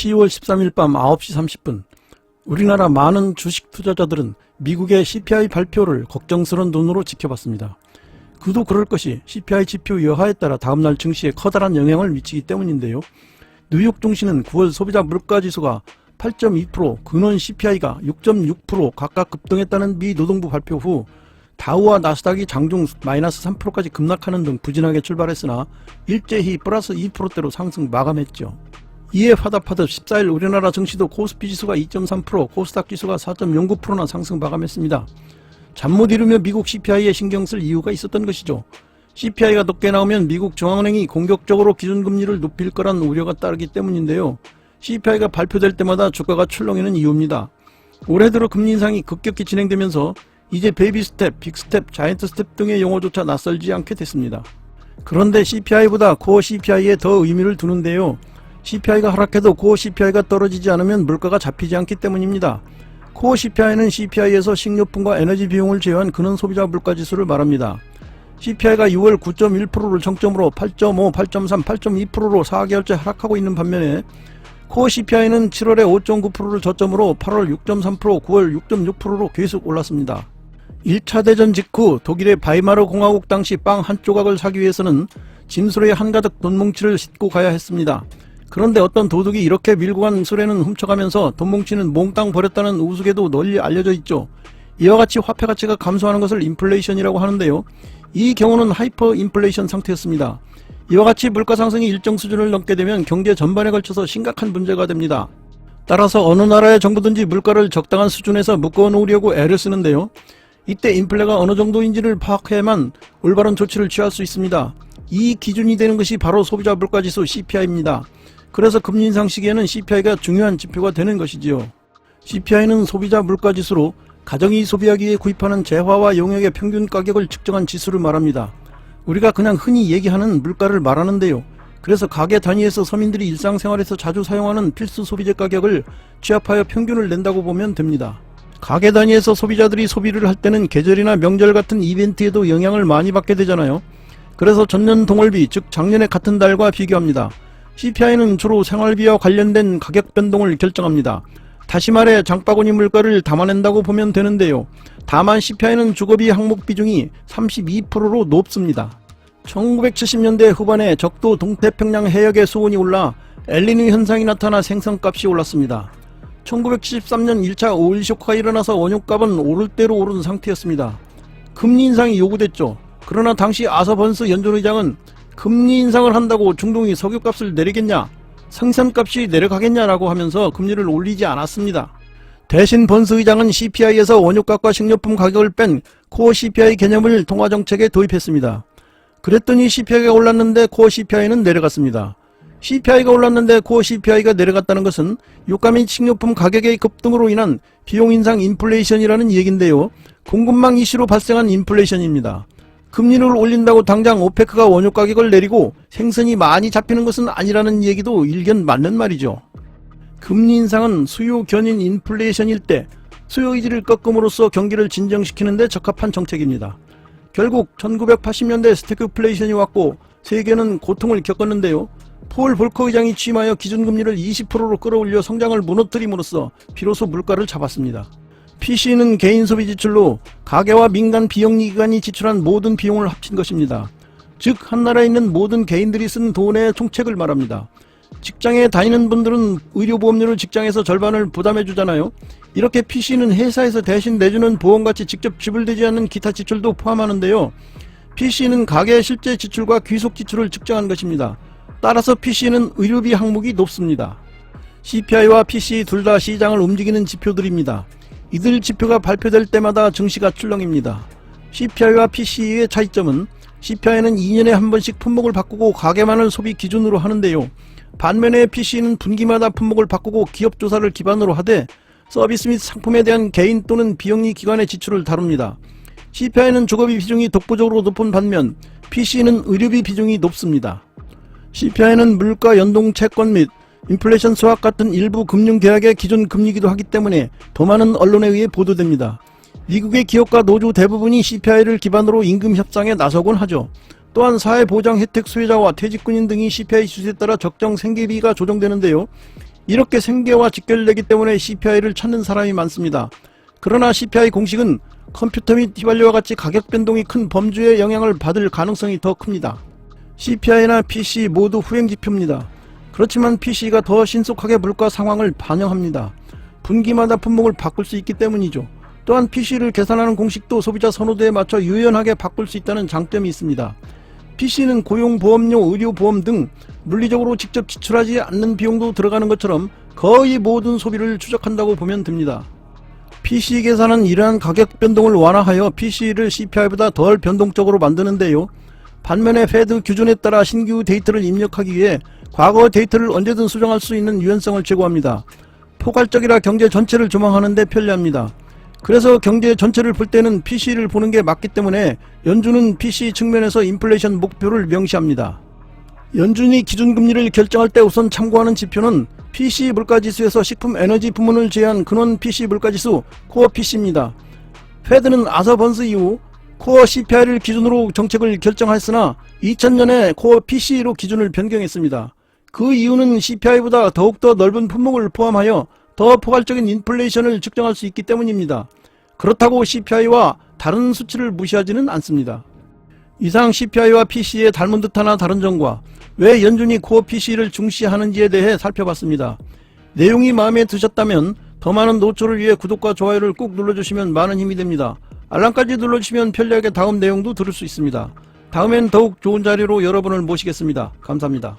10월 13일 밤 9시 30분 우리나라 많은 주식 투자자들은 미국의 CPI 발표를 걱정스러운 눈으로 지켜봤습니다. 그도 그럴 것이 CPI 지표 여하에 따라 다음날 증시에 커다란 영향을 미치기 때문인데요. 뉴욕 증시는 9월 소비자 물가지수가 8.2%, 근원 CPI가 6.6% 각각 급등했다는 미 노동부 발표 후 다우와 나스닥이 장중 마이너스 3%까지 급락하는 등 부진하게 출발했으나 일제히 플러스 2%대로 상승 마감했죠. 이에 화답하듯 14일 우리나라 증시도 코스피 지수가 2.3%, 코스닥 지수가 4.09%나 상승 마감했습니다. 잠 못 이루며 미국 CPI에 신경 쓸 이유가 있었던 것이죠. CPI가 높게 나오면 미국 중앙은행이 공격적으로 기준금리를 높일 거란 우려가 따르기 때문인데요. CPI가 발표될 때마다 주가가 출렁이는 이유입니다. 올해 들어 금리 인상이 급격히 진행되면서 이제 베이비 스텝, 빅 스텝, 자이언트 스텝 등의 용어조차 낯설지 않게 됐습니다. 그런데 CPI보다 코어 CPI에 더 의미를 두는데요. CPI가 하락해도 코어 CPI가 떨어지지 않으면 물가가 잡히지 않기 때문입니다. 코어 CPI는 CPI에서 식료품과 에너지 비용을 제외한 근원 소비자 물가지수를 말합니다. CPI가 6월 9.1%를 정점으로 8.5, 8.3, 8.2%로 4개월째 하락하고 있는 반면에 코어 CPI는 7월에 5.9%를 저점으로 8월 6.3%, 9월 6.6%로 계속 올랐습니다. 1차 대전 직후 독일의 바이마르 공화국 당시 빵 한 조각을 사기 위해서는 짐수레에 한가득 돈뭉치를 싣고 가야 했습니다. 그런데 어떤 도둑이 이렇게 밀고 간 수레는 훔쳐가면서 돈뭉치는 몽땅 버렸다는 우스개도 널리 알려져 있죠. 이와 같이 화폐 가치가 감소하는 것을 인플레이션이라고 하는데요. 이 경우는 하이퍼 인플레이션 상태였습니다. 이와 같이 물가 상승이 일정 수준을 넘게 되면 경제 전반에 걸쳐서 심각한 문제가 됩니다. 따라서 어느 나라의 정부든지 물가를 적당한 수준에서 묶어 놓으려고 애를 쓰는데요. 이때 인플레가 어느 정도인지를 파악해야만 올바른 조치를 취할 수 있습니다. 이 기준이 되는 것이 바로 소비자 물가지수 CPI입니다. 그래서 금리 인상 시기에는 CPI가 중요한 지표가 되는 것이지요. CPI는 소비자 물가지수로 가정이 소비하기 위해 구입하는 재화와 용역의 평균 가격을 측정한 지수를 말합니다. 우리가 그냥 흔히 얘기하는 물가를 말하는데요. 그래서 가계 단위에서 서민들이 일상생활에서 자주 사용하는 필수 소비재 가격을 취합하여 평균을 낸다고 보면 됩니다. 가계 단위에서 소비자들이 소비를 할 때는 계절이나 명절 같은 이벤트에도 영향을 많이 받게 되잖아요. 그래서 전년 동월비, 즉 작년의 같은 달과 비교합니다. CPI는 주로 생활비와 관련된 가격 변동을 결정합니다. 다시 말해 장바구니 물가를 담아낸다고 보면 되는데요. 다만 CPI는 주거비 항목 비중이 32%로 높습니다. 1970년대 후반에 적도 동태평양 해역의 수온이 올라 엘니뇨 현상이 나타나 생선값이 올랐습니다. 1973년 1차 오일 쇼크가 일어나서 원유값은 오를 대로 오른 상태였습니다. 금리 인상이 요구됐죠. 그러나 당시 아서 번스 연준 의장은 금리 인상을 한다고 중동이 석유값을 내리겠냐, 생선값이 내려가겠냐라고 하면서 금리를 올리지 않았습니다. 대신 번스 의장은 CPI에서 원유값과 식료품 가격을 뺀 코어 CPI 개념을 통화정책에 도입했습니다. 그랬더니 CPI가 올랐는데 코어 CPI는 내려갔습니다. CPI가 올랐는데 코어 CPI가 내려갔다는 것은 유가 및 식료품 가격의 급등으로 인한 비용 인상 인플레이션이라는 얘기인데요. 공급망 이슈로 발생한 인플레이션입니다. 금리를 올린다고 당장 오페크가 원유 가격을 내리고 생선이 많이 잡히는 것은 아니라는 얘기도 일견 맞는 말이죠. 금리 인상은 수요 견인 인플레이션일 때 수요 의지를 꺾음으로써 경기를 진정시키는 데 적합한 정책입니다. 결국 1980년대 스태그플레이션이 왔고 세계는 고통을 겪었는데요. 폴 볼커 의장이 취임하여 기준금리를 20%로 끌어올려 성장을 무너뜨림으로써 비로소 물가를 잡았습니다. PC는 개인 소비 지출로 가계와 민간 비영리 기관이 지출한 모든 비용을 합친 것입니다. 즉 한 나라에 있는 모든 개인들이 쓴 돈의 총책을 말합니다. 직장에 다니는 분들은 의료보험료를 직장에서 절반을 부담해 주잖아요. 이렇게 PC는 회사에서 대신 내주는 보험같이 직접 지불되지 않는 기타 지출도 포함하는데요. PC는 가계의 실제 지출과 귀속 지출을 측정한 것입니다. 따라서 PC는 의료비 항목이 높습니다. CPI와 PC 둘 다 시장을 움직이는 지표들입니다. 이들 지표가 발표될 때마다 증시가 출렁입니다. CPI와 PC의 차이점은 CPI는 2년에 한 번씩 품목을 바꾸고 가계만을 소비 기준으로 하는데요. 반면에 PC는 분기마다 품목을 바꾸고 기업 조사를 기반으로 하되 서비스 및 상품에 대한 개인 또는 비영리 기관의 지출을 다룹니다. CPI는 주거비 비중이 독보적으로 높은 반면 PC는 의료비 비중이 높습니다. CPI는 물가 연동 채권 및 인플레이션 수학 같은 일부 금융계약의 기존 금리이기도 하기 때문에 더 많은 언론에 의해 보도됩니다. 미국의 기업과 노조 대부분이 CPI를 기반으로 임금 협상에 나서곤 하죠. 또한 사회보장 혜택 수혜자와 퇴직군인 등이 CPI 수치에 따라 적정 생계비가 조정되는데요. 이렇게 생계와 직결되기 때문에 CPI를 찾는 사람이 많습니다. 그러나 CPI 공식은 컴퓨터 및 휘발유와 같이 가격 변동이 큰 범주의 영향을 받을 가능성이 더 큽니다. CPI나 PC 모두 후행지표입니다. 그렇지만 PC가 더 신속하게 물가 상황을 반영합니다. 분기마다 품목을 바꿀 수 있기 때문이죠. 또한 PC를 계산하는 공식도 소비자 선호도에 맞춰 유연하게 바꿀 수 있다는 장점이 있습니다. PC는 고용, 보험료, 의료, 보험 등 물리적으로 직접 지출하지 않는 비용도 들어가는 것처럼 거의 모든 소비를 추적한다고 보면 됩니다. PC 계산은 이러한 가격 변동을 완화하여 PC를 CPI보다 덜 변동적으로 만드는데요. 반면에 페드 기준에 따라 신규 데이터를 입력하기 위해 과거 데이터를 언제든 수정할 수 있는 유연성을 제공합니다. 포괄적이라 경제 전체를 조망하는 데 편리합니다. 그래서 경제 전체를 볼 때는 PC를 보는 게 맞기 때문에 연준은 PC 측면에서 인플레이션 목표를 명시합니다. 연준이 기준금리를 결정할 때 우선 참고하는 지표는 PC 물가지수에서 식품 에너지 부문을 제외한 근원 PC 물가지수 코어 PC입니다. 페드는 아서번스 이후 코어 CPI를 기준으로 정책을 결정하였으나 2000년에 코어 PC로 기준을 변경했습니다. 그 이유는 CPI보다 더욱더 넓은 품목을 포함하여 더 포괄적인 인플레이션을 측정할 수 있기 때문입니다. 그렇다고 CPI와 다른 수치를 무시하지는 않습니다. 이상 CPI와 PC의 닮은 듯하나 다른 점과 왜 연준이 코어 PC를 중시하는지에 대해 살펴봤습니다. 내용이 마음에 드셨다면 더 많은 노초를 위해 구독과 좋아요를 꾹 눌러주시면 많은 힘이 됩니다. 알람까지 눌러주시면 편리하게 다음 내용도 들을 수 있습니다. 다음엔 더욱 좋은 자리로 여러분을 모시겠습니다. 감사합니다.